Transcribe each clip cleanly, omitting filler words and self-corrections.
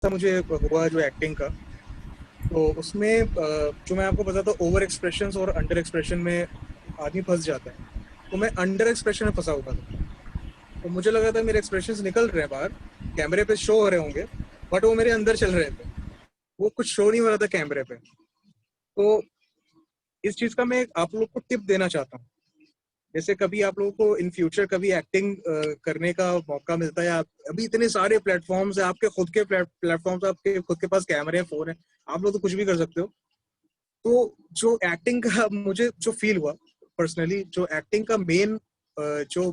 था मुझे हुआ जो एक्टिंग का, तो उसमें जो मैं आपको बताता हूँ, ओवर एक्सप्रेशंस और अंडर एक्सप्रेशन में आदमी फंस जाता है। तो मैं अंडर एक्सप्रेशन में फंसा हुआ था। तो मुझे लगा था मेरे एक्सप्रेशंस निकल रहे हैं बाहर, कैमरे पे शो हो रहे होंगे, बट वो मेरे अंदर चल रहे थे, वो कुछ शो नहीं हो रहा था कैमरे पे। तो इस चीज का मैं आप लोग को टिप देना चाहता हूँ। जैसे कभी आप लोगों को इन फ्यूचर कभी एक्टिंग करने का मौका मिलता है, या अभी इतने सारे प्लेटफॉर्म्स है, आपके खुद के प्लेटफॉर्म्स, आपके खुद के पास कैमरे हैं, फोन है, आप लोग तो कुछ भी कर सकते हो। तो जो एक्टिंग का मुझे जो फील हुआ पर्सनली, जो एक्टिंग का मेन जो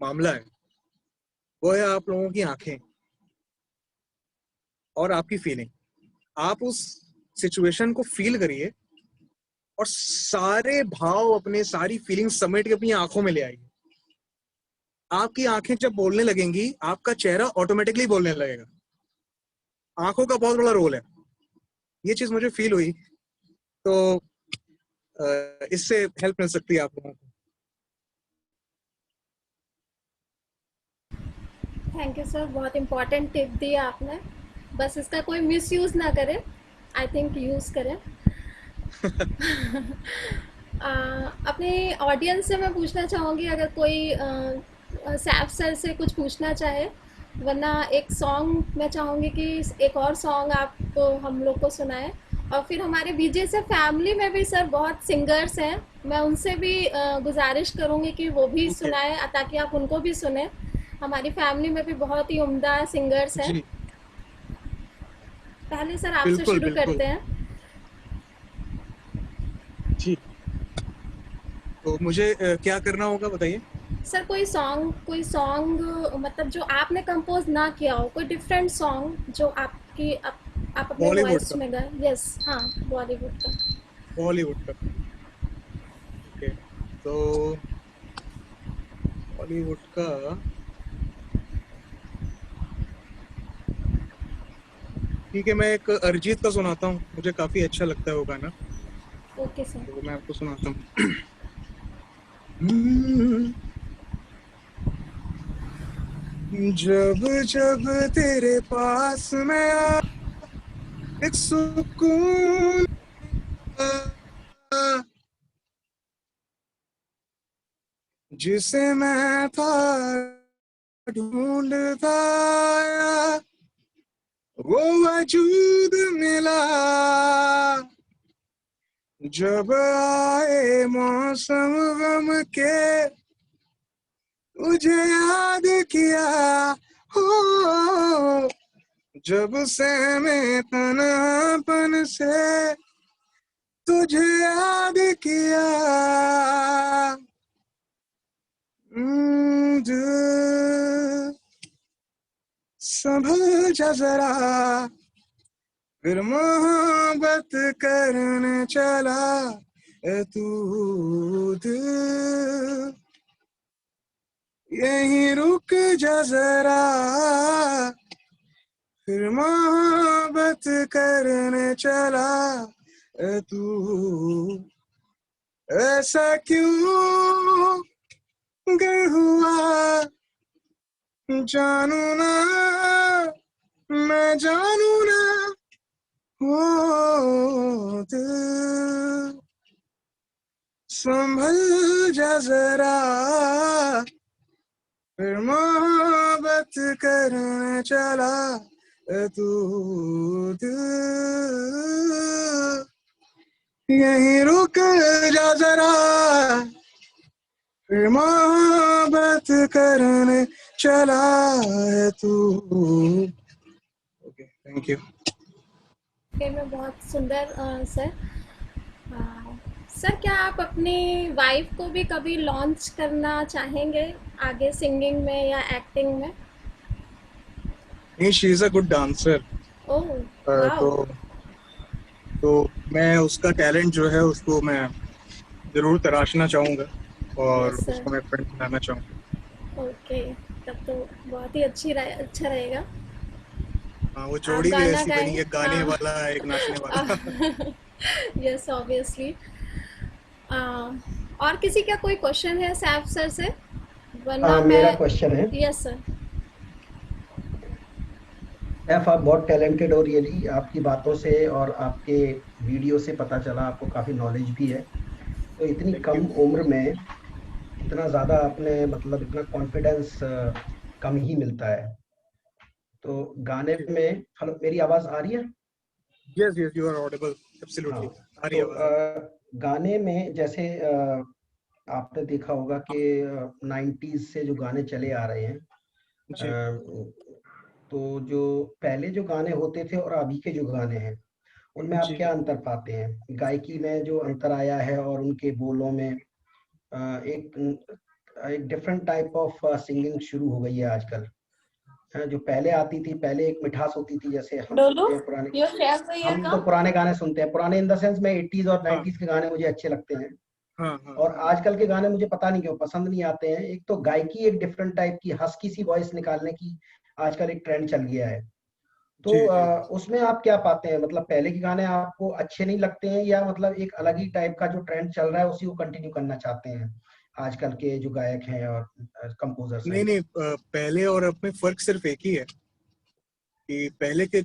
मामला है वो है आप लोगों की आंखें और आपकी फीलिंग। आप उस सिचुएशन को फील करिए और सारे भाव अपने, सारी फीलिंग्स समेट के अपनी आंखों में ले आइए। आपकी आंखें जब बोलने लगेंगी, आपका चेहरा ऑटोमेटिकली बोलने लगेगा। आंखों का बहुत बड़ा रोल है, ये चीज मुझे फील हुई। तो इससे हेल्प मिल सकती है आप लोगों को। थैंक यू सर, बहुत इम्पोर्टेंट टिप दिया आपने। बस इसका कोई मिस यूज़ ना करे, आई थिंक यूज़ करें। अपने ऑडियंस से मैं पूछना चाहूँगी, अगर कोई सैफ सर से कुछ पूछना चाहे, वरना एक सॉन्ग मैं चाहूँगी कि एक और सॉन्ग आप हम लोग को सुनाएं। और फिर हमारे बीजे से फैमिली में भी सर बहुत सिंगर्स हैं, मैं उनसे भी गुजारिश करूँगी कि वो भी ओके। सुनाएं, ताकि आप उनको भी सुने। हमारी फैमिली में भी बहुत ही उम्दा सिंगर्स हैं। जी पहले सर आपसे बिल्कुल शुरू बिल्कुल। करते हैं। जी, तो मुझे क्या करना होगा बताइए। सर कोई सॉन्ग मतलब जो आपने कंपोज ना किया हो, कोई डिफरेंट सॉन्ग जो आप अपने बॉलीवुड वॉइस का। में गाए। यस, हाँ, बॉलीवुड का। बॉलीवुड का। ओके, तो बॉलीवुड का ठीक है, मैं एक अरिजीत का सुनाता हूँ, मुझे काफी अच्छा लगता है वो गाना। Okay sir. तो मैं आपको सुनाता हूँ। हम्म, जब जब तेरे पास मैं एक सुकून था, जिसे मैं था ढूंढता आया, वो वजूद मिला। जब आए मौसम गम के, तुझे याद किया। हो, जब से मैं तन्हापन से तुझे याद किया। दिल संभल जा जरा, फिर मोहब्बत करने चला। तू दिल यहीं रुक जा जरा, फिर मोहब्बत करने चला। तू ऐसा क्यों गर हुआ, जानू ना, मैं जानू ना। हो दिल संभल जा जरा, फिर मोहब्बत करने चला। तू दिल यहीं रुक जा जरा, फिर मोहब्बत करने चला है तू। Okay, thank you. फिर में बहुत सुंदर सर। सर, क्या आप अपनी वाइफ को भी कभी लॉन्च करना चाहेंगे आगे सिंगिंग में या एक्टिंग में? नहीं, she is a good dancer. Oh, wow. तो मैं उसका टैलेंट जो है उसको मैं जरूर तराशना चाहूंगा और यस सर। उसको मैं फ्रेंड बनाना चाहूंगा। ओके, तब तो बहुत ही अच्छा रहेगा। हाँ, वो आप जोड़ी भी गाना ऐसी बनी, गाएं, एक गाने हाँ। वाला एक नाचने वाला। Yes, obviously. और किसी का कोई क्वेश्चन है सैफ सर से, वरना मेरा मैं। क्वेश्चन है। Yes sir. एफ, आप बहुत टैलेंटेड हो रियली, आपकी बातों से और आपके वीडियो से पता चला आपको काफी नॉलेज भी है। तो इतनी थैंक कम यू। उम्र में इतना ज्यादा अपने मतलब इतना कॉन्फिडेंस कम ही मिलता है। तो गाने में, हेलो मेरी आवाज आ रही है? Yes yes, you are audible, हाँ। एब्सोल्युटली आ रही तो है आवाज आप। गाने में जैसे आपने देखा होगा कि 90s से जो गाने चले आ रहे हैं, जी तो जो पहले जो गाने होते थे और अभी के जो गाने हैं, उनमें आप जी। क्या अंतर पाते हैं? गायकी में जो अंतर आया है और उनके बोलों में एक एक डिफरेंट टाइप ऑफ सिंगिंग शुरू हो गई है आजकल। जो पहले आती थी, पहले एक मिठास होती थी, जैसे हम डोलू सुनते हैं पुराने, योर शेयर सही है हम का? तो पुराने गाने सुनते हैं, पुराने इन द सेंस में 80s और हाँ 90s के गाने मुझे अच्छे लगते हैं। हाँ हाँ और हाँ। आजकल के गाने मुझे पता नहीं क्यों पसंद नहीं आते हैं। एक तो गायकी एक डिफरेंट टाइप की हस्की सी वॉइस निकालने की आजकल एक ट्रेंड चल गया है। तो जी जी। उसमें आप क्या पाते हैं? मतलब पहले के गाने आपको अच्छे नहीं लगते हैं, या मतलब एक अलग ही टाइप का जो ट्रेंड चल रहा है उसी को कंटिन्यू करना चाहते हैं आजकल के जो गायक हैं और कंपोजर्स नहीं हैं? नहीं, पहले और अब में फर्क सिर्फ एक ही है कि पहले के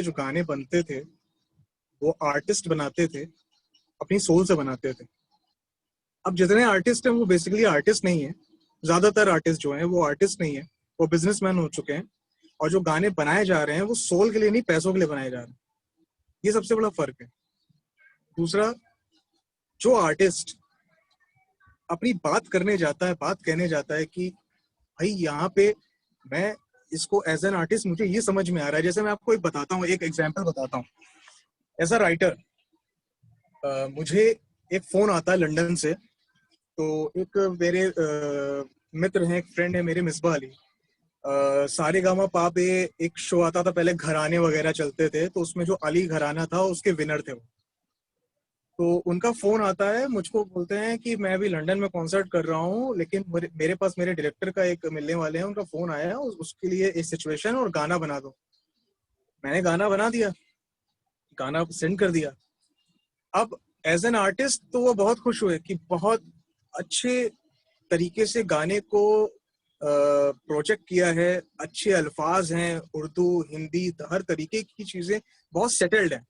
जो गाने बनते थे वो आर्टिस्ट बनाते थे, अपनी सोल से बनाते थे। अब जितने आर्टिस्ट हैं वो बेसिकली आर्टिस्ट नहीं है। ज्यादातर आर्टिस्ट जो हैं वो आर्टिस्ट नहीं है, वो बिजनेसमैन हो चुके हैं। और जो गाने बनाए जा रहे हैं वो सोल के लिए नहीं, पैसों के लिए बनाए जा रहे हैं। ये सबसे बड़ा फर्क है। दूसरा, जो आर्टिस्ट अपनी बात करने जाता है, बात कहने जाता है कि भाई यहाँ पे मैं इसको एज एन आर्टिस्ट मुझे ये समझ में आ रहा है। जैसे मैं आपको एक बताता हूँ, एक एग्जांपल बताता हूँ। एज अ राइटर मुझे एक फोन आता है लंदन से। तो एक मेरे मित्र हैं, एक फ्रेंड है मेरे, मिसबा अली। सारे गामा पा पे एक शो आता था पहले, घराने वगैरह चलते थे, तो उसमें जो अली घराना था उसके विनर थे वो। तो उनका फोन आता है, मुझको बोलते हैं कि मैं अभी लंदन में कॉन्सर्ट कर रहा हूँ, लेकिन मेरे पास मेरे डायरेक्टर का एक मिलने वाले हैं, उनका फोन आया है, उसके लिए एक सिचुएशन और गाना बना दो। मैंने गाना बना दिया, गाना सेंड कर दिया। अब एज एन आर्टिस्ट तो वो बहुत खुश हुए कि बहुत अच्छे तरीके से गाने को प्रोजेक्ट किया है, अच्छे अल्फाज हैं, उर्दू हिंदी हर तरीके की चीजें बहुत सेटल्ड है।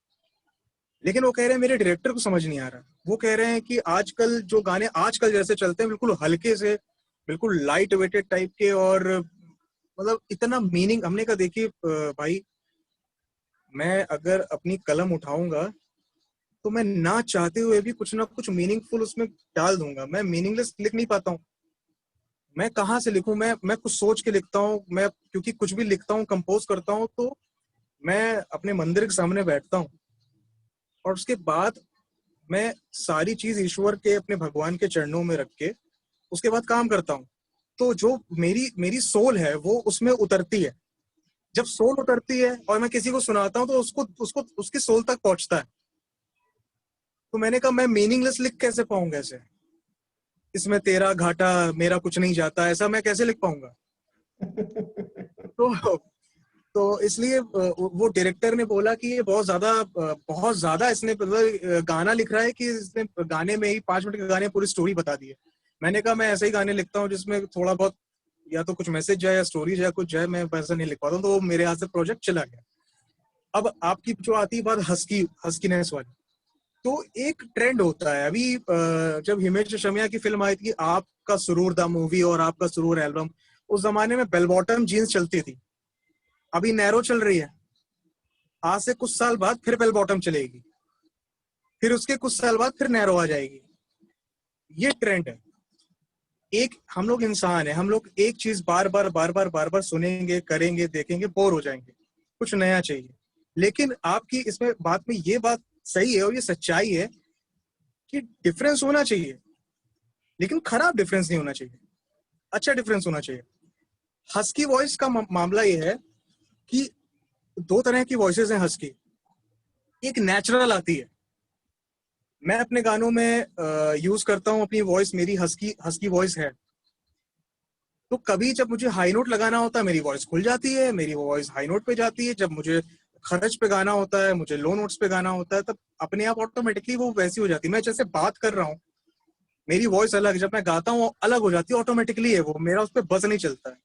लेकिन वो कह रहे हैं मेरे डायरेक्टर को समझ नहीं आ रहा। वो कह रहे हैं कि आजकल जो गाने आजकल जैसे चलते हैं, बिल्कुल हल्के से, बिल्कुल लाइट वेटेड टाइप के, और मतलब इतना मीनिंग। हमने कहा देखिए भाई, मैं अगर अपनी कलम उठाऊंगा तो मैं ना चाहते हुए भी कुछ ना कुछ मीनिंगफुल उसमें डाल दूंगा। मैं मीनिंगलेस लिख नहीं पाता हूँ। मैं कहाँ से लिखूं? मैं कुछ सोच के लिखता हूँ। मैं क्योंकि कुछ भी लिखता हूँ, कंपोज करता हूँ, तो मैं अपने मंदिर के सामने बैठता हूँ और उसके बाद मैं सारी चीज ईश्वर के, अपने भगवान के चरणों में रख के उसके बाद काम करता हूँ। तो जो मेरी मेरी सोल है वो उसमें उतरती है। जब सोल उतरती है और मैं किसी को सुनाता हूँ तो उसको उसको उसकी सोल तक पहुंचता है। तो मैंने कहा मैं मीनिंगलेस लिख कैसे पाऊंगा ऐसे? इसमें तेरा घाटा मेरा कुछ नहीं जाता, ऐसा मैं कैसे लिख पाऊंगा? तो तो इसलिए वो डायरेक्टर ने बोला कि ये बहुत ज्यादा इसने मतलब गाना लिख रहा है कि इसने गाने में ही 5 मिनट के गाने पूरी स्टोरी बता दी है। मैंने कहा मैं ऐसे ही गाने लिखता हूँ जिसमें थोड़ा बहुत या तो कुछ मैसेज जाए या स्टोरी जाए, कुछ जाए, मैं वैसा नहीं लिख पाता हूँ। तो वो मेरे हाथ से प्रोजेक्ट चला गया। अब आपकी जो आती है बात हस्कीनेस वाली, तो एक ट्रेंड होता है अभी। जब हिमेश रेशमिया की फिल्म आई थी आपका सुरूर द मूवी और आपका सुरूर एल्बम, उस जमाने में बेल बॉटम जीन्स चलती थी। अभी नैरो चल रही है। आज से कुछ साल बाद फिर बेल बॉटम चलेगी, फिर उसके कुछ साल बाद फिर नैरो आ जाएगी। ये ट्रेंड है। एक हम लोग इंसान है, हम लोग एक चीज बार बार सुनेंगे, करेंगे, देखेंगे, बोर हो जाएंगे। कुछ नया चाहिए। लेकिन आपकी इसमें बात में ये बात सही है और ये सच्चाई है कि डिफरेंस होना चाहिए, लेकिन खराब डिफरेंस नहीं होना चाहिए, अच्छा डिफरेंस होना चाहिए। हस्की वॉइस का मामला ये है कि दो तरह की वॉइसेस हैं हस्की। एक नेचुरल आती है, मैं अपने गानों में यूज करता हूँ अपनी वॉइस, मेरी हस्की हस्की वॉइस है। तो कभी जब मुझे हाई नोट लगाना होता है मेरी वॉइस खुल जाती है, मेरी वॉइस हाई नोट पे जाती है। जब मुझे खरज पे गाना होता है, मुझे लो नोट्स पे गाना होता है, तब अपने आप ऑटोमेटिकली वो वैसी हो जाती है। मैं जैसे बात कर रहा हूँ, मेरी वॉइस अलग, जब मैं गाता हूँ अलग हो जाती है ऑटोमेटिकली है, वो मेरा उस पर बस नहीं चलता है।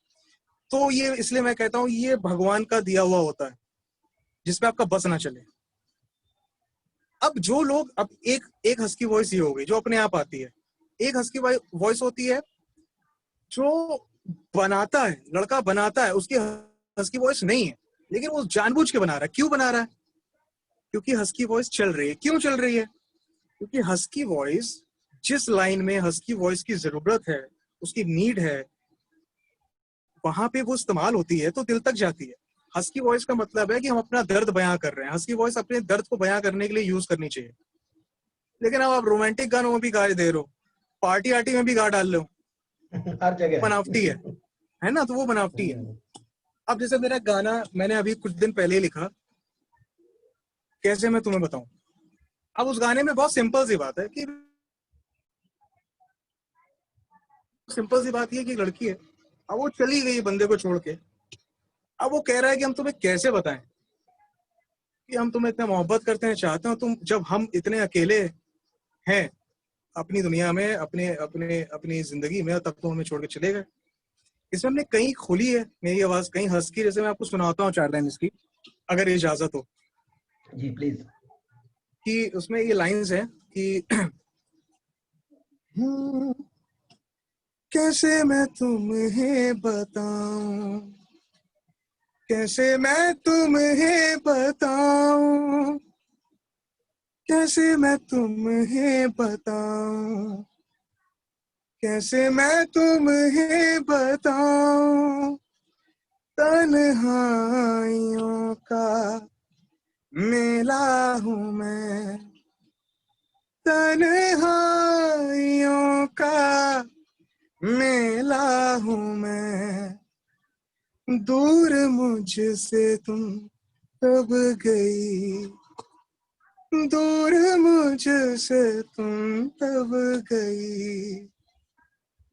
तो ये इसलिए मैं कहता हूँ ये भगवान का दिया हुआ होता है जिसपे आपका बस ना चले। अब जो लोग, अब एक हस्की वॉइस ये हो गई जो अपने आप आती है, एक हस्की वॉइस होती है जो बनाता है, लड़का बनाता है, उसकी हस्की वॉइस नहीं है लेकिन वो जानबूझ के बना रहा है। क्यों बना रहा है? क्योंकि हस्की वॉइस चल रही है। क्यों चल रही है? क्योंकि हस्की वॉइस, जिस लाइन में हस्की वॉइस की जरूरत है, उसकी नीड है, वहां पे वो इस्तेमाल होती है तो दिल तक जाती है। हस्की वॉइस का मतलब है कि हम अपना दर्द बयां कर रहे हैं। हस्की वॉइस अपने दर्द को बयां करने के लिए यूज करनी चाहिए। लेकिन अब आप रोमांटिक गानों में भी गा दे रहे हो, पार्टी आर्टी में भी गा डाल रहे हो, हर जगह बनावटी है ना? तो वो बनावटी है। अब जैसे मेरा गाना मैंने अभी कुछ दिन पहले लिखा, कैसे मैं तुम्हें बताऊं। अब उस गाने में बहुत सिंपल सी बात है कि सिंपल सी बात ये कि लड़की है, अब वो चली गई बंदे को छोड़ के। अब वो कह रहा है कि हम तुम्हें कैसे बताएं कि हम तुम्हें इतना मोहब्बत करते हैं, चाहते हो तुम, जब हम इतने अकेले हैं अपनी दुनिया में, अपने अपने अपनी जिंदगी में, तब तो हमें छोड़ के चले गए। इसमें हमने कहीं खुली है मेरी आवाज, कहीं हंस की। जैसे मैं आपको सुनाता हूँ 4 लाइन इसकी, अगर इजाजत हो। जी प्लीज। कि उसमें ये लाइंस हैं कि कैसे मैं तुम्हें बताऊं, कैसे मैं तुम्हें बताऊं, कैसे मैं तुम्हें बताऊं, कैसे मैं तुम्हें बताऊं, तन्हाइयों का मेला हूँ मैं, तन्हाइयों का मेला हूँ मैं, दूर मुझसे तुम तब गई, दूर मुझसे तुम तब गई,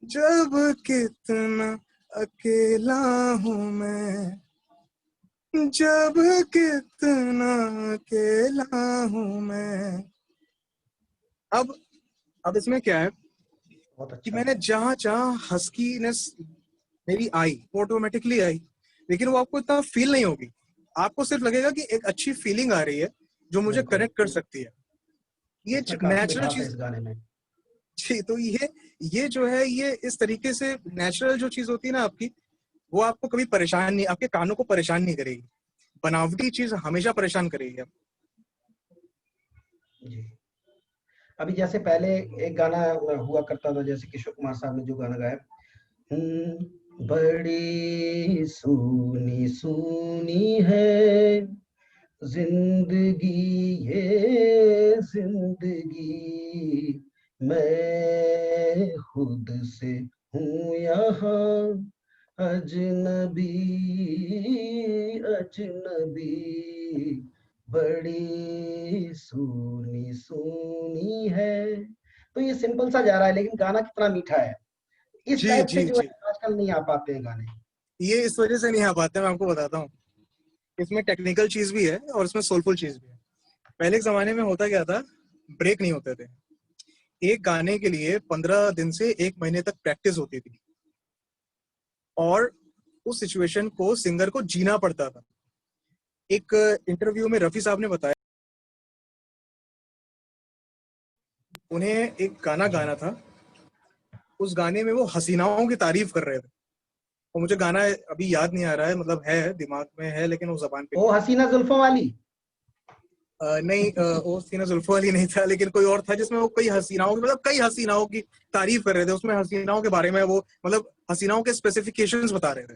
जब कितना अकेला हूँ मैं, जब कितना अकेला हूँ मैं। अब इसमें क्या है बहुत कि अच्छा। मैंने जहां जहां हस्कीनेस मेरी आई, वो ऑटोमेटिकली आई, लेकिन वो आपको इतना फील नहीं होगी। आपको सिर्फ लगेगा कि एक अच्छी फीलिंग आ रही है जो मुझे बिल्कुल, कनेक्ट कर सकती है। ये इसमें काफी नेचुरल मिठास है चीज इस गाने में। जी। तो ये जो है, ये इस तरीके से नेचुरल जो चीज होती है ना आपकी, वो आपको कभी परेशान नहीं, आपके कानों को परेशान नहीं करेगी। बनावटी चीज हमेशा परेशान करेगी आप। जी। अभी जैसे पहले एक गाना हुआ करता था, जैसे किशोर कुमार साहब ने जो गाना गाया, बड़ी सूनी सूनी है जिंदगी, ये जिंदगी, मैं खुद से हूँ यहाँ अजनबी, अजनबी, बड़ी सूनी सूनी है। तो ये सिंपल सा जा रहा है लेकिन गाना कितना मीठा है। इस जी टाइप के जी जो जी, है आजकल नहीं आ पाते हैं गाने। ये इस वजह से नहीं आ पाते, मैं आपको बताता हूँ। इसमें टेक्निकल चीज भी है और इसमें सोलफुल चीज भी है। पहले के जमाने में होता क्या था, ब्रेक नहीं होते थे। एक गाने के लिए 15 दिन से 1 महीने तक प्रैक्टिस होती थी और उस सिचुएशन को सिंगर को जीना पड़ता था। एक इंटरव्यू में रफी साहब ने बताया उन्हें एक गाना जी। गाना था, उस गाने में वो हसीनाओं की तारीफ कर रहे थे। और मुझे गाना अभी याद नहीं आ रहा है, मतलब है दिमाग में है लेकिन वो जबान पे ओ नहीं है। हसीना जुल्फों वाली। नहीं, वो सीना जुल्फों वाली नहीं था, लेकिन कोई और था जिसमें वो कई हसीनाओं की, मतलब कई हसीनाओं की तारीफ कर रहे थे। उसमें हसीनाओं के बारे में वो, मतलब हसीनाओं के स्पेसिफिकेशंस बता रहे थे।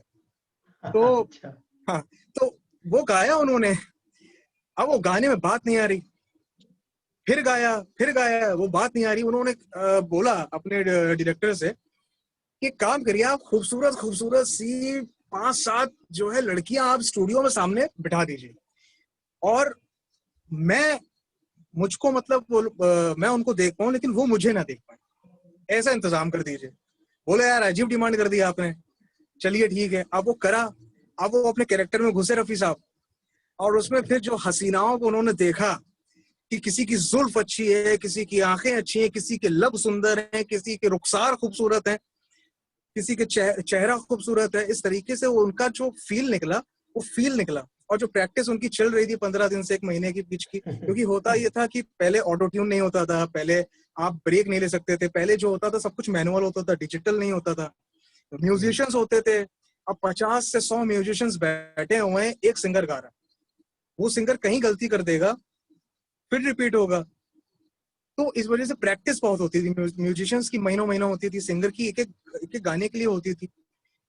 तो अच्छा। हाँ, तो वो गाया उन्होंने। अब वो गाने में बात नहीं आ रही, फिर गाया, वो बात नहीं आ रही। उन्होंने बोला अपने डायरेक्टर से कि काम करिए, आप खूबसूरत खूबसूरत सी 5-7 जो है लड़कियां आप स्टूडियो में सामने बिठा दीजिए और मैं, मुझको मतलब मैं उनको देख पाऊं लेकिन वो मुझे ना देख पाए, ऐसा इंतजाम कर दीजिए। बोले यार अजीब डिमांड कर दी आपने, चलिए ठीक है। अब वो करा, अब वो अपने कैरेक्टर में घुसे रफी साहब, और उसमें फिर जो हसीनाओं को उन्होंने देखा कि किसी की जुल्फ अच्छी है, किसी की आंखें अच्छी हैं, किसी के लब सुंदर हैं, किसी के रुखसार खूबसूरत हैं, किसी के चेहरा खूबसूरत है, इस तरीके से वो उनका जो फील निकला। और जो प्रैक्टिस उनकी चल रही थी 15 दिन से 1 महीने की बीच की, क्योंकि होता ये था कि पहले ऑटो ट्यून नहीं होता था, पहले आप ब्रेक नहीं ले सकते थे, पहले जो होता था सब कुछ मैनुअल होता था, डिजिटल नहीं होता था। म्यूजिशियंस होते थे, अब 50 से 100 म्यूजिशियंस बैठे हुए हैं, एक सिंगर गा रहा है, वो सिंगर कहीं गलती कर देगा फिर रिपीट होगा। तो इस वजह से प्रैक्टिस बहुत होती थी, म्यूजिशियंस की महीनों होती थी, सिंगर की एक एक गाने के लिए होती थी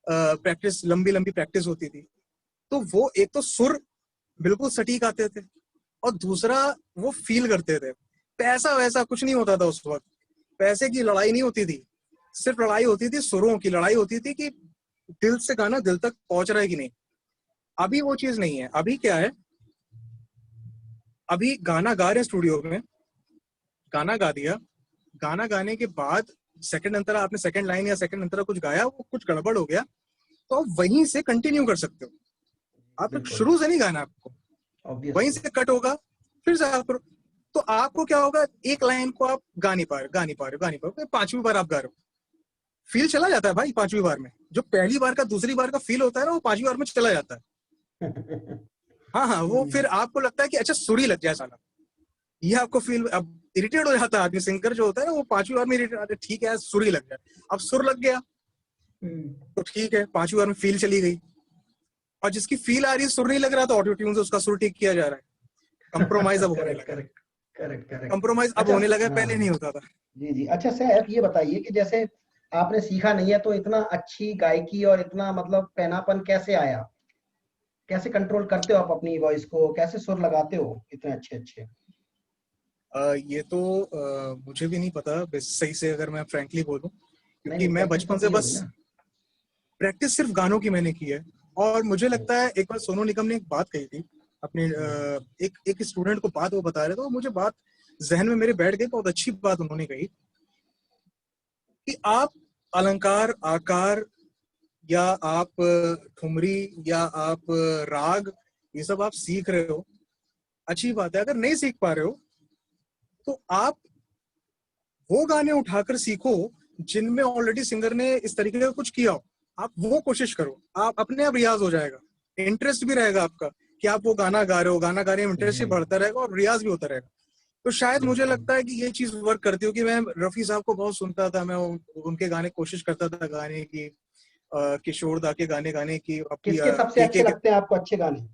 प्रैक्टिस, लंबी प्रैक्टिस होती थी। तो वो एक तो सुर बिल्कुल सटीक आते थे, और दूसरा वो फील करते थे। पैसा वैसा कुछ नहीं होता था उस वक्त, पैसे की लड़ाई नहीं होती थी, सिर्फ लड़ाई होती थी, सुरों की लड़ाई होती थी कि दिल से गाना दिल तक पहुंच रहा है कि नहीं। अभी वो चीज नहीं है। अभी क्या है, अभी गाना गा रहे स्टूडियो में, गाना गा दिया, गाना गाने के बाद सेकंड अंतरा, आपने सेकंड लाइन या सेकंड अंतरा कुछ गाया, वो कुछ गड़बड़ हो गया, तो आप वहीं से कंटिन्यू कर सकते हो। आप शुरू से नहीं गाना, आपको वहीं से कट होगा, फिर से आप करो। तो आपको क्या होगा, एक लाइन को आप गा नहीं पा रहे, 5वीं बार आप गा रहे हो, फील चला जाता है भाई 5वीं बार में। जो पहली बार का दूसरी बार का फील होता है ना, वो 5वीं बार में चला जाता है। हाँ, वो फिर आपको लगता है कि अच्छा सुर ही लग जाए साला, ये आपको फील, अब इरिटेट हो जाता है आदमी, सिंगर जो होता है ना वो 5वीं बार में इरिटेट, ठीक है सुर ही लग जाए। अब सुर लग गया तो ठीक है, 5वीं बार में फील चली गई, और जिसकी फील आ रही है, सुर नहीं लग रहा, तो ऑडियो ट्यून से उसका सुर ठीक किया जा रहा है। कंप्रोमाइज अब होने लगा, करेक्ट। कंप्रोमाइज अब होने लगा, पहले नहीं होता था। जी। अच्छा सैफ, ये बताइए कि जैसे आपने सीखा नहीं है, तो इतना अच्छी गायकी और इतना मतलब पैनापन कैसे आया? कैसे कंट्रोल करते हो आप अपनी वॉइस को, कैसे सुर लगाते हो इतने अच्छे? ये तो मुझे भी नहीं पता सही से, अगर मैं फ्रैंकली बोलूं, क्योंकि नहीं, मैं प्रैक्टिस बचपन तो से की बस होगी ना। प्रैक्टिस सिर्फ गानों की मैंने की है। और मुझे लगता है, एक बार सोनू निगम ने एक बात कही थी अपने, एक स्टूडेंट को बात वो बता रहे थे, तो मुझे बात जहन में मेरे बैठ गई। बहुत अच्छी बात उन्होंने कही कि आप अलंकार, आकार, या आप ठुमरी, या आप राग, ये सब आप सीख रहे हो, अच्छी बात है। अगर नहीं सीख पा रहे हो तो आप वो गाने उठाकर सीखो जिनमें ऑलरेडी सिंगर ने इस तरीके का कुछ किया हो, आप वो कोशिश करो, आप अपने आप रियाज हो जाएगा, इंटरेस्ट भी रहेगा आपका कि आप वो गाना गा रहे हो, गाना गाने में इंटरेस्ट भी बढ़ता रहेगा और रियाज भी होता रहेगा। तो शायद मुझे लगता है कि ये चीज वर्क करती हो, कि मैं रफी साहब को बहुत सुनता था, मैं उनके गाने कोशिश करता था गाने की, किशोर दा के गाने गाने की, किसके सबसे अच्छे लगते हैं आपको, अच्छे गाने?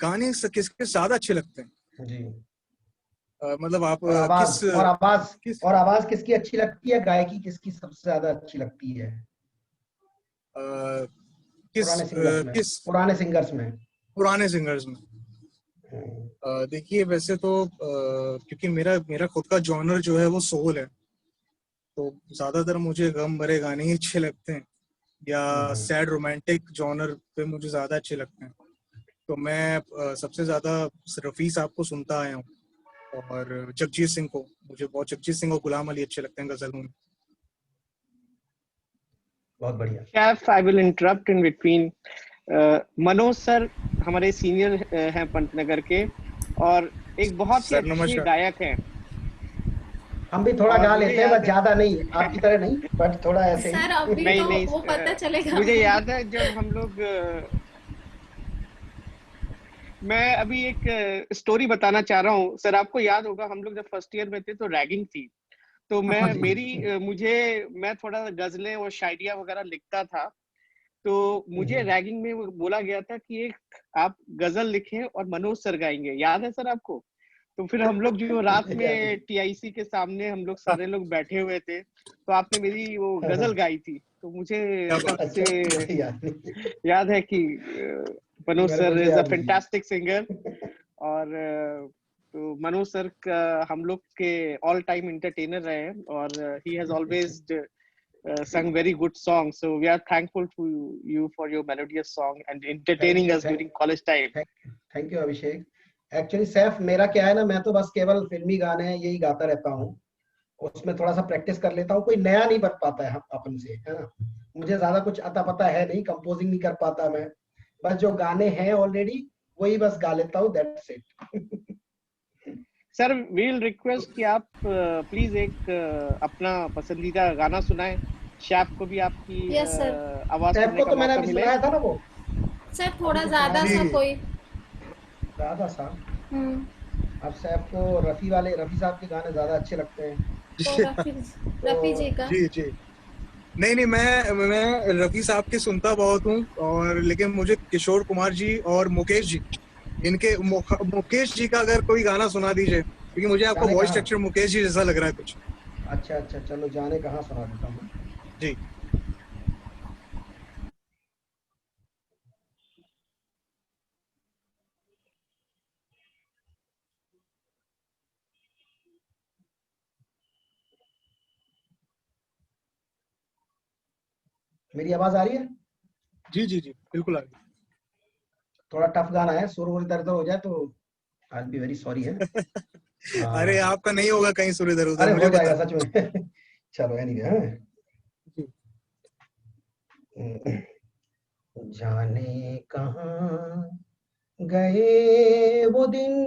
गाने किसके ज्यादा अच्छे लगते हैं? जी। मतलब आप और आवाज किस और आवाज किस और आवाज किसकी अच्छी लगती है? गायकी किसकी सबसे ज्यादा अच्छी लगती है किस पुराने सिंगर्स में? किस पुराने सिंगर्स में? देखिए, वैसे तो क्योंकि मेरा मेरा खुद का जॉनर जो है वो सोल है, तो ज्यादातर मुझे गम भरे गाने ही अच्छे लगते हैं, या सैड रोमांटिक जॉनर पे मुझे ज्यादा अच्छे लगते हैं। तो मैं सबसे ज्यादा रफी साहब को सुनता आया हूँ, और जगजीत सिंह को, मुझे बहुत जगजीत सिंह और गुलाम अली अच्छे लगते हैं गजलों में। बहुत बढ़िया। Chef, I will interrupt in between. Manoj sir हमारे सीनियर हैं पंतनगर के, और एक बहुत ही अच्छे गायक हैं। हम भी थोड़ा गा लेते हैं, बस ज्यादा नहीं, आपकी तरह नहीं, बट थोड़ा ऐसे सर अभी नहीं, वो पता चलेगा। मुझे याद है जब हम लोग, मैं अभी एक स्टोरी बताना चाह रहा हूँ सर। आपको याद होगा हम लोग जब फर्स्ट ईयर में थे तो रैगिंग थी, तो मैं थोड़ा गजलें और शायरिया वगैरह लिखता था, तो मुझे रैगिंग में बोला गया था कि एक आप गजल लिखें और मनोज सर गाएंगे। याद है सर आपको? तो फिर हम लोग जो रात में टीआईसी के सामने हम लोग सारे लोग बैठे हुए थे, तो आपने मेरी वो गजल गाई थी, तो मुझे तब से याद है कि Manoj sir is a fantastic singer. और तो मनोज सर का हम लोग के ऑल टाइम एंटरटेनर रहे हैं, और he has always sung very good songs, so we are thankful to you for your melodious song and entertaining us during college time. Thank you Abhishek. Actually Saif, मेरा क्या है ना, मैं तो बस केवल फिल्मी गाने यही गाता रहता हूँ, उसमें थोड़ा सा प्रैक्टिस कर लेता हूँ, कोई नया नहीं बन पाता है अपन से, है ना। मुझे ज्यादा कुछ अता पता है नहीं, कंपोजिंग नहीं कर पाता मैं, बस जो गाने हैं ऑलरेडी वही बस गा लेता हूँ, that's it. Sir we'll request कि आप प्लीज एक अपना पसंदीदा गाना सुनाएं। शैफ को भी आपकी यस सर। आवाज सैफ सुनने को का तो मैंने मौका अभी मिले। सुनाया था ना, वो सर थोड़ा अभी तो ज्यादा सुनाया सा जी कोई। ज्यादा सा। हम्म। अब सैफ को रफी साहब के गाने ज्यादा अच्छे लगते हैं, तो जी तो रफी जी का। जी जी। नहीं नहीं, मैं रफी साहब के सुनता बहुत हूँ, और लेकिन मुझे किशोर कुमार जी और मुकेश जी, मुकेश जी का अगर कोई गाना सुना दीजिए, क्योंकि मुझे आपका जाने वॉइस कहाँ। स्ट्रक्चर मुकेश जी जैसा लग रहा है कुछ। अच्छा अच्छा, चलो जाने कहाँ सुना देता हूँ। जी। मेरी आवाज आ रही है? जी जी जी बिल्कुल आ गई। थोड़ा टफ गाना है, सुर वुर इधर उधर हो जाए तो आई बी वेरी सॉरी है। अरे हाँ, आपका नहीं होगा कहीं सुर इधर उधर, अरे हो मुझे पता जाएगा है। सच में। चलो एनीवे, जी। हाँ। जाने कहाँ गए वो दिन,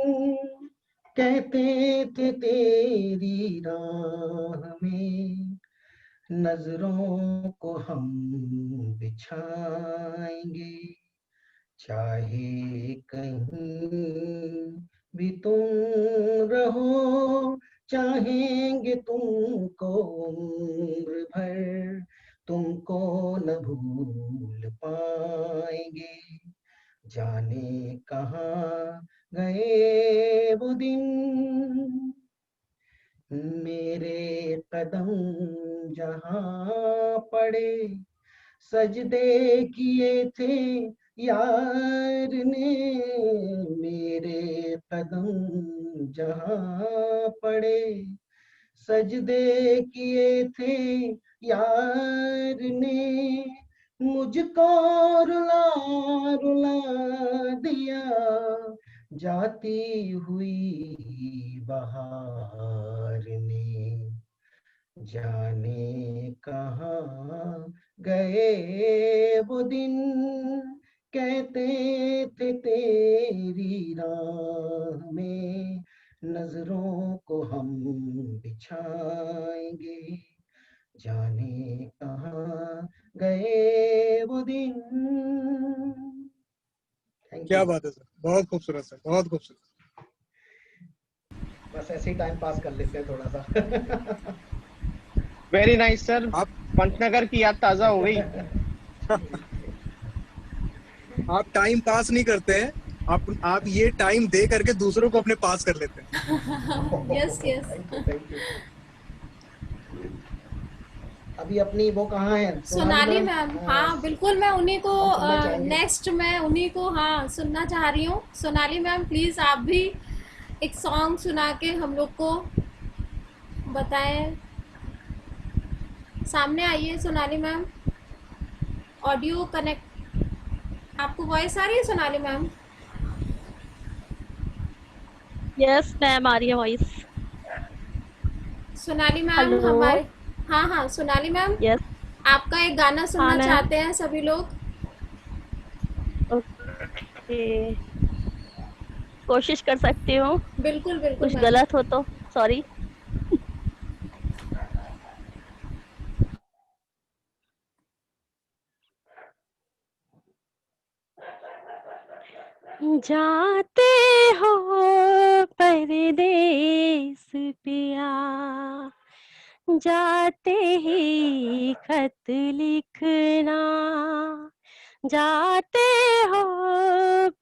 कहते थे तेरी राह में नजरों को हम बिछाएंगे, चाहे कहीं भी तुम रहो, चाहेंगे तुमको उम्र भर, तुमको न भूल पाएंगे। जाने कहाँ गए वो दिन, मेरे कदम जहाँ पड़े सजदे किए थे यार ने, मेरे कदम जहाँ पड़े सजदे किए थे यार ने, मुझको रुला रुला दिया जाती हुई बहार ने। जाने कहाँ गए वो दिन, कहते थे तेरी राह में नजरों को हम बिछाएंगे, जाने कहाँ गए वो दिन। थैंक क्या यू। बात है सर, बहुत खूबसूरत सर, बहुत खूबसूरत। बस ऐसे ही टाइम पास कर लेते हैं थोड़ा सा। वेरी नाइस सर, आप पंचनगर की याद ताजा हो गई। आप टाइम पास नहीं करते हैं, आप ये टाइम दे करके दूसरों को अपने पास कर लेते हैं। Yes yes. Thank you thank you. अभी अपनी वो कहाँ है, सोनाली सोनाली मैम? मैम, हाँ बिल्कुल, मैं उन्हीं को हम सुनना चाहेंगे। नेक्स्ट मैं उन्हीं को हाँ सुनना चाह रही हूँ। सोनाली मैम प्लीज़ आप भी एक सॉन्ग सुना के हम लोग को बताएं। सामने आइए सोनाली मैम, ऑडियो कनेक्ट। आपको वॉइस आ रही है सोनाली मैम? यस मैम, आ रही है वॉइस। Sonali ma'am hello. हमारे, हाँ हाँ सोनाली मैम, यस। आपका एक गाना हाँ सुनना मैम। चाहते हैं सभी लोग। ओके, कोशिश कर सकती हूँ। बिल्कुल बिल्कुल कुछ मैम। गलत हो तो सॉरी। जाते हो परदेस पिया, जाते ही खत लिखना, जाते हो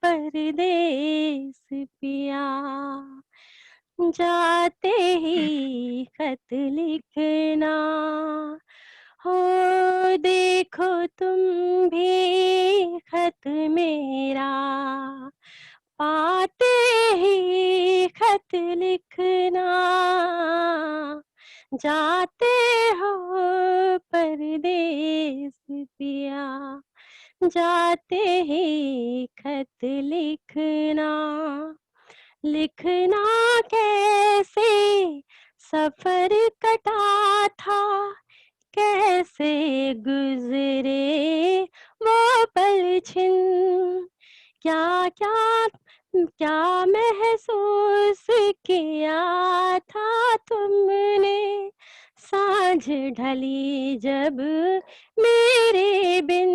परदेस पिया, जाते ही खत लिखना, हो देखो तुम भी खत मेरा, पाते ही खत लिखना, जाते हो परदेस पिया, जाते ही खत लिखना, लिखना कैसे सफर कटा था, कैसे गुजरे वो पल छिन, क्या क्या क्या महसूस किया था तुमने, साँझ ढली जब मेरे बिन,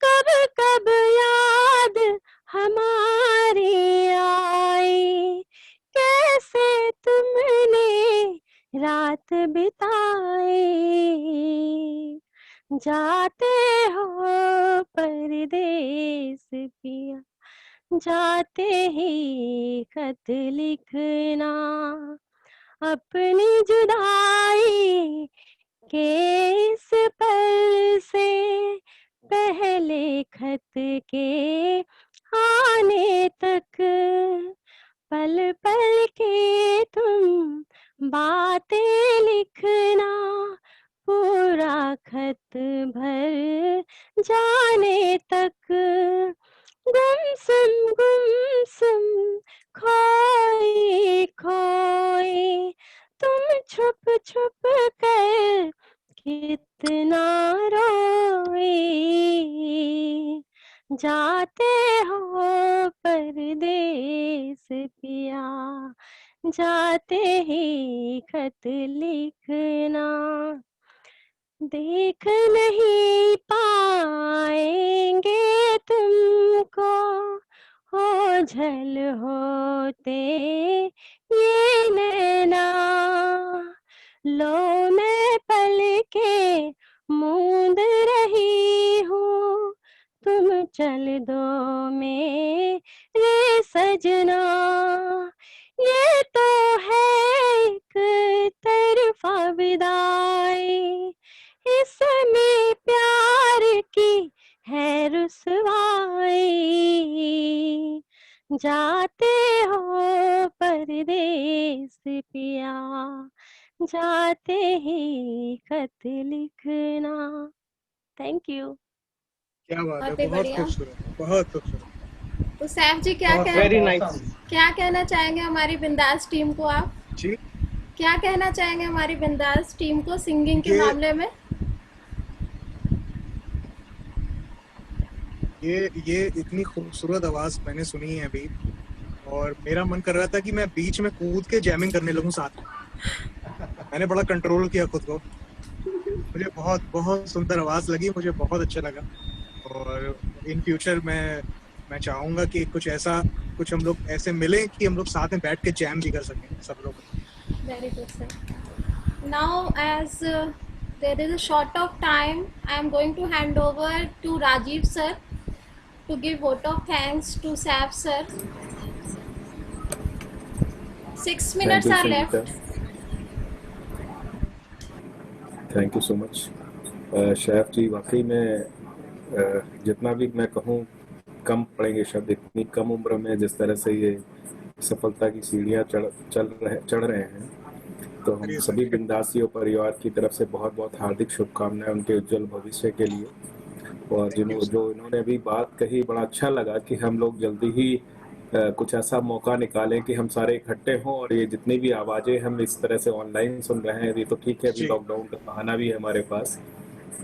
कब कब याद हमारी आई, कैसे तुमने रात बिताई, जाते हो परदेस पिया, जाते ही खत लिखना, अपनी जुदाई के इस पल से पहले खत के आने तक, पल पल के तुम बातें लिखना, पूरा खत भर जाने तक, गुमसुम खोई खोई, तुम छुप छुप कर कितना रोई, जाते हो परदेस पिया, जाते ही खत लिखना, देख नहीं पाएंगे तुमको, ओझल होते ये नैना, लो मैं पल के मूंद रही हूँ, तुम चल दो मेरे सजना, ये तो है एक तरफा विदाई, इसमें प्यार की है रुसवाई, जाते हो परदेस पिया, जाते ही खत लिखना। Thank you. क्या बात है, बहुत ही बहुत बढ़िया। खूबसूरत, बहुत खूबसूरत। तो सैफ जी क्या बहुत Very कहना nice. क्या कहना चाहेंगे हमारी बिंदास टीम को आप? जी, क्या कहना चाहेंगे हमारी बिंदास टीम को सिंगिंग के ये- मामले में? ये इतनी खूबसूरत आवाज मैंने सुनी है अभी, और मेरा मन कर रहा था कि मैं बीच में कूद के जैमिंग करने लगूं साथ में। मैंने बड़ा कंट्रोल किया खुद को। मुझे बहुत बहुत सुंदर आवाज लगी, मुझे बहुत अच्छा लगा, और इन फ्यूचर मैं चाहूंगा कि कुछ हम लोग ऐसे मिलें कि हम लोग साथ में बैठ के जैम भी कर सकें सब लोग। Very good, sir. Now, as there is a short of time, I am going to hand over to Rajiv sir to give vote of thanks to Saf sir. 6 minutes are left. Thank you so much chef ji. वाकई में जितना भी मैं कहूँ कम पड़ेंगे शब्द। इतनी कम उम्र में जिस तरह से ये सफलता की सीढ़ियाँ चढ़ रहे हैं, तो हम सभी बिंदासियों परिवार की तरफ से बहुत बहुत हार्दिक शुभकामनाएं उनके उज्जवल भविष्य के लिए। और जो इन्होंने अभी बात कही, बड़ा अच्छा लगा कि हम लोग जल्दी ही कुछ ऐसा मौका निकालें कि हम सारे इकट्ठे हों, और ये जितनी भी आवाज़ें हम इस तरह से ऑनलाइन सुन रहे हैं, ये तो ठीक है, अभी लॉकडाउन का बहाना भी है हमारे पास,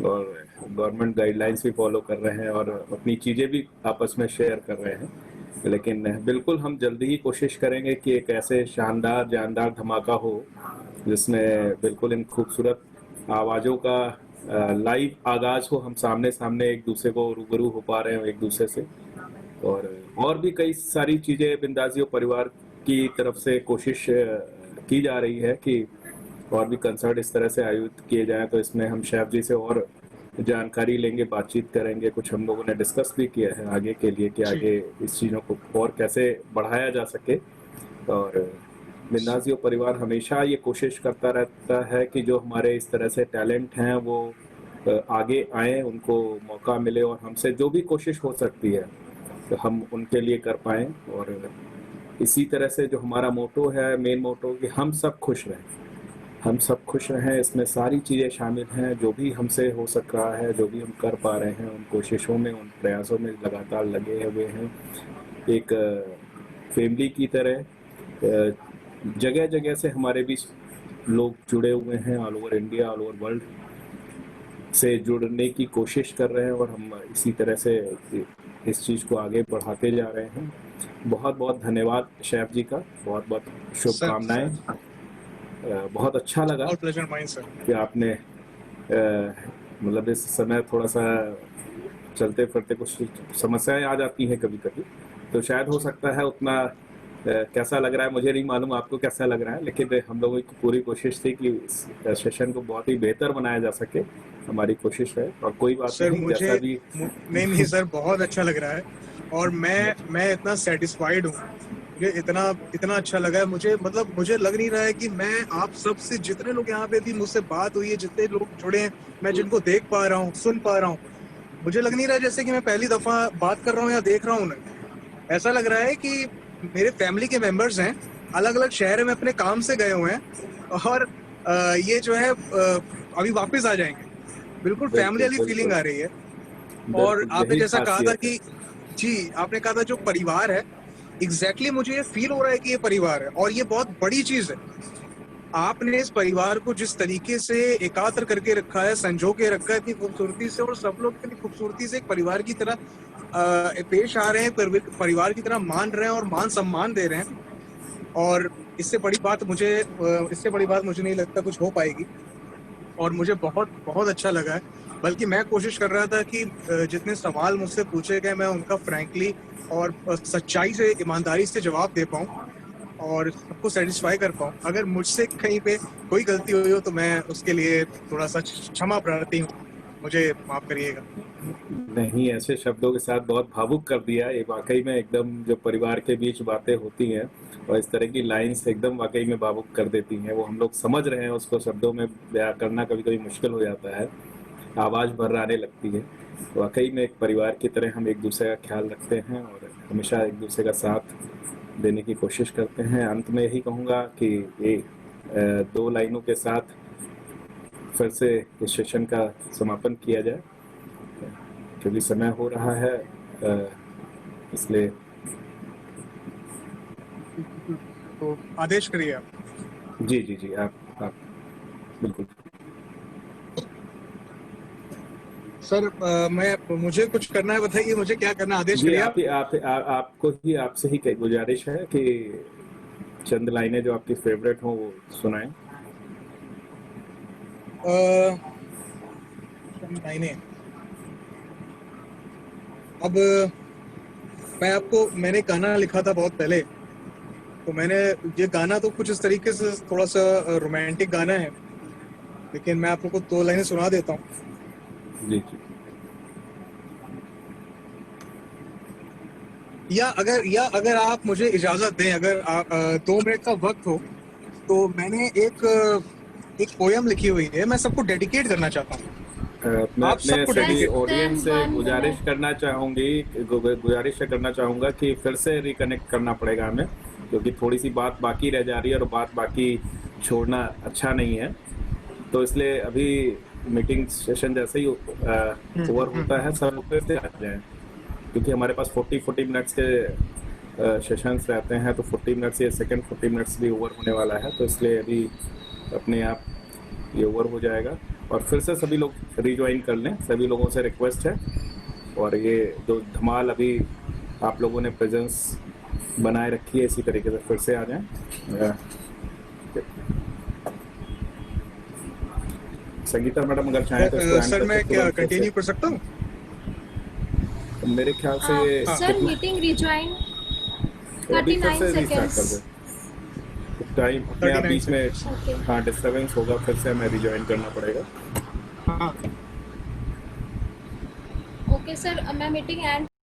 और गवर्नमेंट गाइडलाइंस भी फॉलो कर रहे हैं और अपनी चीज़ें भी आपस में शेयर कर रहे हैं, लेकिन बिल्कुल हम जल्दी ही कोशिश करेंगे कि एक ऐसे शानदार जानदार धमाका हो जिसमें बिल्कुल इन खूबसूरत आवाज़ों का लाइव आगाज़ हो, हम सामने सामने एक दूसरे को रूबरू हो पा रहे हैं एक दूसरे से। और भी कई सारी चीज़ें बिंदासियों परिवार की तरफ से कोशिश की जा रही है कि और भी कंसर्ट इस तरह से आयोजित किए जाएं, तो इसमें हम शैफ जी से और जानकारी लेंगे, बातचीत करेंगे। कुछ हम लोगों ने डिस्कस भी किया है आगे के लिए कि आगे इस चीज़ों को और कैसे बढ़ाया जा सके। और बिंदासियों परिवार हमेशा ये कोशिश करता रहता है कि जो हमारे इस तरह से टैलेंट हैं वो आगे आएँ, उनको मौका मिले, और हमसे जो भी कोशिश हो सकती है तो हम उनके लिए कर पाएँ। और इसी तरह से जो हमारा मोटो है, मेन मोटो, कि हम सब खुश रहें, हम सब खुश रहें, इसमें सारी चीज़ें शामिल हैं। जो भी हमसे हो सक रहा है, जो भी हम कर पा रहे हैं, उन कोशिशों में, उन प्रयासों में लगातार लगे हुए हैं। एक फैमिली की तरह जगह जगह से हमारे बीच लोग जुड़े हुए हैं, all over India, all over world से जुड़ने की कोशिश कर रहे हैं, और हम इसी तरह से इस चीज़ को आगे बढ़ाते जा रहे हैं। बहुत बहुत धन्यवाद शैफ जी का, बहुत बहुत शुभकामनाएं। बहुत अच्छा लगा और प्लेजर माइन सर। कि आपने मतलब इस समय थोड़ा सा चलते फिरते कुछ समस्याएं आ जाती हैं कभी कभी, तो शायद हो सकता है उतना कैसा लग रहा है मुझे नहीं मालूम आपको कैसा लग रहा है, लेकिन हम लोगों की पूरी कोशिश थी कि इस सेशन को बहुत ही बेहतर बनाया जा सके, हमारी कोशिश है। और कोई बात सर नहीं, मुझे जैसा भी नहीं सर, बहुत अच्छा लग रहा है और मैं इतना सेटिस्फाइड हूँ, मुझे इतना अच्छा लगा है। मुझे मतलब मुझे लग नहीं रहा है कि मैं आप सब से, जितने लोग यहाँ पे भी मुझसे बात हुई है, जितने लोग जुड़े हैं, मैं जिनको देख पा रहा हूँ, सुन पा रहा हूँ, मुझे लग नहीं रहा है जैसे कि मैं पहली दफा बात कर रहा हूँ या देख रहा हूँ उन्हें। ऐसा लग रहा है कि मेरे फैमिली के मेंबर्स हैं, अलग अलग शहर में अपने काम से गए हुए हैं और ये जो है अभी वापस आ जाएंगे। बिल्कुल फैमिली वाली फीलिंग आ रही है। और आपने यही जैसा कहा था खासियत कि जी, आपने कहा था जो परिवार है, एग्जैक्टली मुझे ये फील हो रहा है कि ये परिवार है और ये बहुत बड़ी चीज है। आपने इस परिवार को जिस तरीके से एकात्र करके रखा है, संजो के रखा है इतनी खूबसूरती से, और सब लोग इतनी खूबसूरती से एक परिवार की तरह पेश आ रहे हैं, परिवार की तरह मान रहे हैं और मान सम्मान दे रहे हैं। और इससे बड़ी बात मुझे नहीं लगता कुछ हो पाएगी। और मुझे बहुत बहुत अच्छा लगा है। बल्कि मैं कोशिश कर रहा था कि जितने सवाल मुझसे पूछे गए मैं उनका फ्रैंकली और सच्चाई से, ईमानदारी से जवाब दे पाऊँ और सबको सेटिस्फाई कर पाऊँ। अगर मुझसे कहीं पे कोई गलती हुई हो तो मैं उसके लिए थोड़ा सा क्षमा प्रार्थी हूँ, मुझे माफ करिएगा। नहीं, ऐसे शब्दों के साथ बहुत भावुक कर दिया ये, वाकई में एकदम जो परिवार के बीच बातें होती हैं और इस तरह की लाइंस एकदम वाकई में भावुक कर देती हैं। वो हम लोग समझ रहे हैं, उसको शब्दों में बयां करना कभी कभी मुश्किल हो जाता है, आवाज़ भर्राने लगती है। वाकई में एक परिवार की तरह हम एक दूसरे का ख्याल रखते हैं और हमेशा एक दूसरे का साथ देने की कोशिश करते हैं। अंत में यही कहूँगा कि ये 2 लाइनों के साथ फिर से इस सेशन का समापन किया जाए, क्योंकि समय हो रहा है, इसलिए तो आदेश करिए आप। जी आप बिल्कुल सर। मुझे कुछ करना है, बताइए मुझे क्या करना है, आदेश जी। करिए आपसे ही गुजारिश है कि चंद लाइनें जो आपकी फेवरेट हो वो सुनाएं। लाइनें अब मैंने गाना लिखा था बहुत पहले, तो मैंने ये गाना तो कुछ इस तरीके से थोड़ा सा रोमांटिक गाना है, लेकिन मैं आपको 2 लाइनें सुना देता हूँ। जी। या अगर आप मुझे इजाजत दें, अगर 2 मिनट का वक्त हो, तो मैंने एक पोयम लिखी हुई है, मैं सबको डेडिकेट करना चाहता हूँ। मैं आप अपने सबको सभी dedicate- ऑडियंस से One गुजारिश minute. करना चाहूँगा कि फिर से रिकनेक्ट करना पड़ेगा हमें, क्योंकि थोड़ी सी बात बाकी रह जा रही है और बात बाकी छोड़ना अच्छा नहीं है। तो इसलिए अभी मीटिंग सेशन जैसे ही ओवर होता है, सब फिर से आ जाएं, क्योंकि हमारे पास 40 मिनट्स के सेशंस रहते हैं, तो 40 मिनट्स या सेकंड 40 मिनट्स भी ओवर होने वाला है, तो इसलिए अभी अपने आप ये ओवर हो जाएगा और फिर से सभी लोग रिज्वाइन कर लें, सभी लोगों से रिक्वेस्ट है। और ये जो धमाल अभी आप लोगों ने प्रेजेंस बनाए रखी है, इसी तरीके से फिर से आ जाएं। संगीता मैडम अगर चाहें तो इसको सर मैं क्या कंटिन्यू कर सकता हूँ? मेरे ख्याल से ये सर मीटिंग रिज्वाइन अभी फिर 39 से रिस्टार्ट कर seconds. दें। टाइम अपने आप 39 बीच में Okay. हाँ डिस्टर्बेंस होगा, फिर से हमें रिज्वाइन करना पड़ेगा। हाँ। ओके सर, मैं मीटिंग एंड